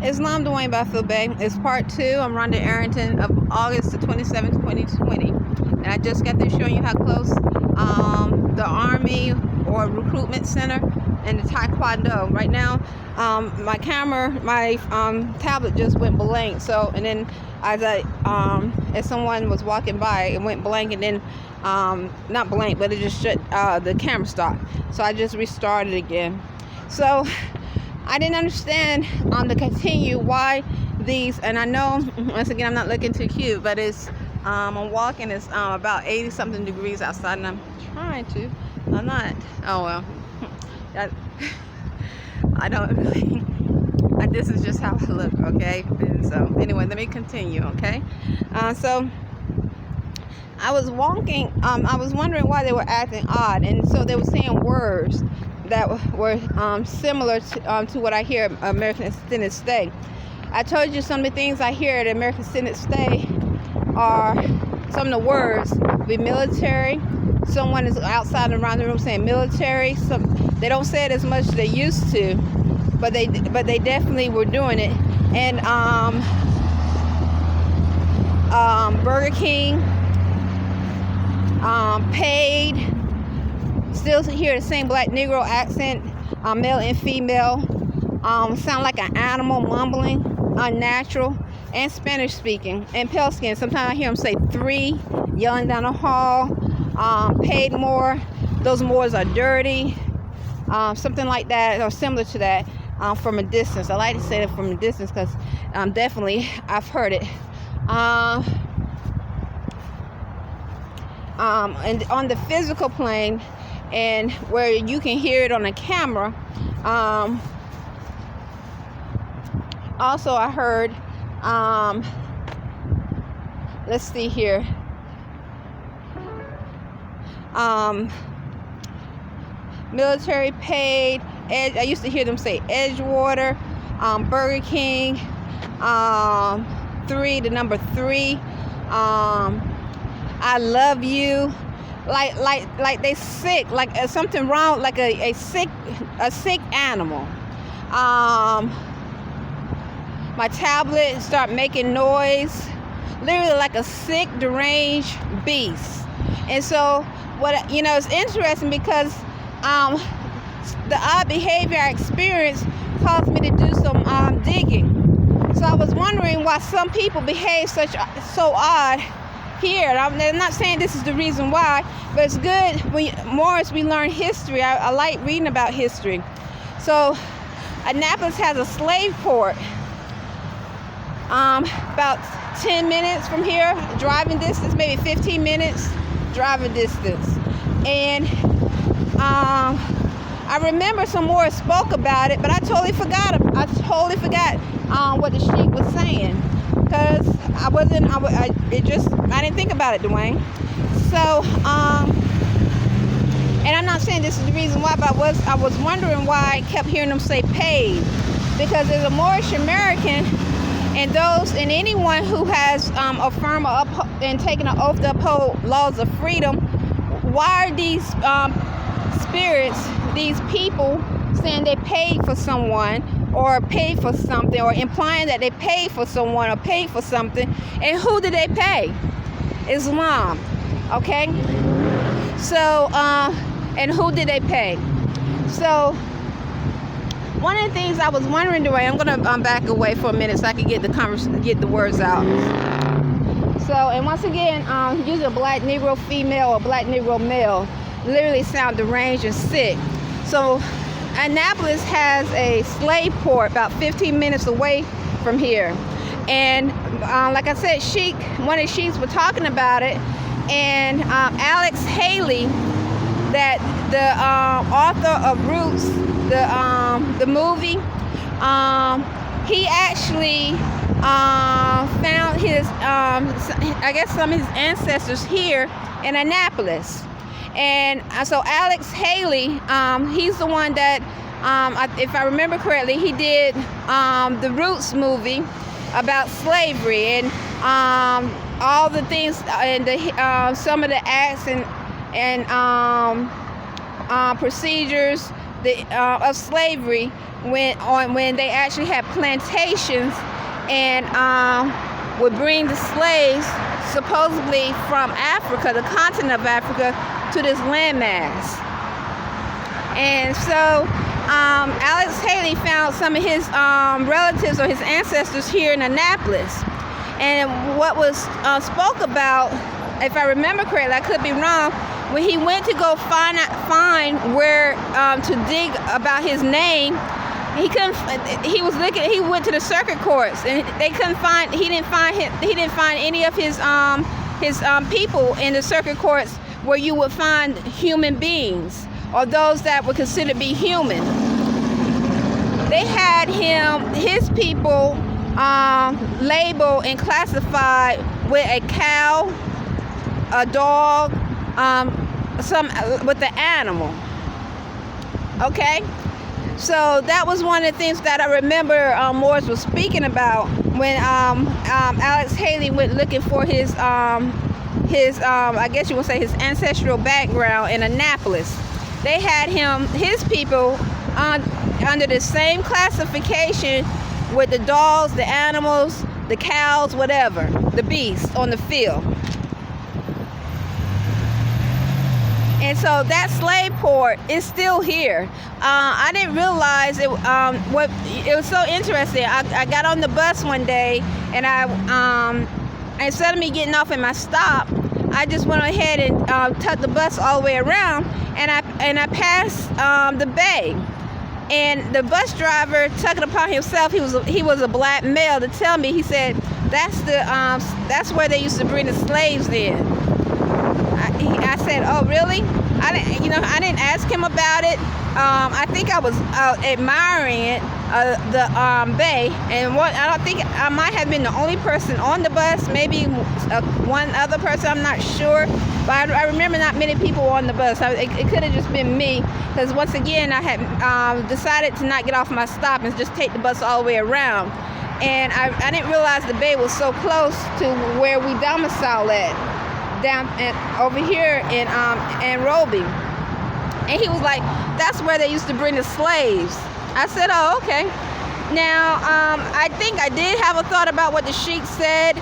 Islam Dwayne by Phil Bay. It's part 2. I'm Rhonda Arrington of August the 27th, 2020. And I just got through showing you how close the Army or Recruitment Center and the Taekwondo. Right now, my camera, my tablet just went blank. So, and then as someone was walking by, it went blank, and then not blank, but it just shut, the camera stopped. So I just restarted again. So I didn't understand to continue why these, and I know once again I'm not looking too cute, but it's I'm walking, it's about 80 something degrees outside, and I'm trying to, I'm not, oh well, I don't really, this is just how I look, okay? And so anyway, let me continue, okay? So I was walking, I was wondering why they were acting odd, and so they were saying words that were similar to what I hear at American Extended Stay. I told you some of the things I hear at American Extended Stay are some of the words be military. Someone is outside and around the room saying military. They don't say it as much as they used to, but they definitely were doing it. And Burger King, paid. Still hear the same black Negro accent, male and female. Sound like an animal, mumbling, unnatural, and Spanish speaking, and pale skin. Sometimes I hear them say 3, yelling down the hall. Paid more. Those mores are dirty. Something like that, or similar to that, from a distance. I like to say that from a distance because definitely I've heard it. And on the physical plane, and where you can hear it on the camera, also I heard, let's see here, military, paid, I used to hear them say Edgewater, Burger King, 3, the number 3, I love you, like they sick, like something wrong, like a sick animal. My tablet start making noise, literally like a sick, deranged beast. And so what, you know, it's interesting because the odd behavior I experienced caused me to do some digging. So I was wondering why some people behave so odd here. I'm not saying this is the reason why, but it's good more as we learn history. I like reading about history. So Annapolis has a slave port about 10 minutes from here, driving distance, maybe 15 minutes driving distance. And I remember some more spoke about it, but I totally forgot what the sheik was saying, because I didn't think about it, Dwayne. So and I'm not saying this is the reason why, but I was wondering why I kept hearing them say paid, because as a Moorish American, and anyone who has affirmed and taken an oath to uphold laws of freedom, why are these spirits, these people, saying they paid for someone or paid for something, or implying that they paid for someone or paid for something? And who did they pay? Islam. Okay? So, and who did they pay? So, one of the things I was wondering, I'm going to back away for a minute so I can get the words out. So, and once again, using a black Negro female or black Negro male literally sound deranged and sick. So Annapolis has a slave port about 15 minutes away from here. And like I said, one of the sheiks were talking about it, and Alex Haley, that the author of Roots, the movie, he actually found his, I guess some of his ancestors here in Annapolis. And so Alex Haley, he's the one that, if I remember correctly, he did the Roots movie about slavery, and all the things, and some of the acts and procedures of slavery when they actually had plantations and would bring the slaves supposedly from Africa, the continent of Africa, to this landmass. And so Alex Haley found some of his relatives or his ancestors here in Annapolis. And what was spoke about, if I remember correctly, I could be wrong, when he went to go find where to dig about his name, he couldn't. He was looking. He went to the circuit courts, and they couldn't find. He didn't find any of his people in the circuit courts where you would find human beings or those that were considered to be human. They had his people labeled and classified with a cow, a dog, with the animal. Okay, so that was one of the things that I remember Morris was speaking about when Alex Haley went looking for his I guess you would say his ancestral background in Annapolis. They had his people under the same classification with the dogs, the animals, the cows, whatever, the beasts on the field. And so that slave port is still here. I didn't realize it. It was so interesting. I got on the bus one day, and instead of me getting off at my stop, I just went ahead and took the bus all the way around, and I passed the bay. And the bus driver took it upon himself. He was a black male to tell me. He said that's where they used to bring the slaves in. I said, "Oh, really?" I didn't ask him about it. I think I was admiring it, the bay, and I don't think I might have been the only person on the bus. Maybe one other person. I'm not sure, but I remember not many people on the bus. It could have just been me, because once again I had decided to not get off my stop and just take the bus all the way around. And I didn't realize the bay was so close to where we domicile at. Down over here in Roby. And he was like, that's where they used to bring the slaves. I said, oh, okay. Now I think I did have a thought about what the sheik said.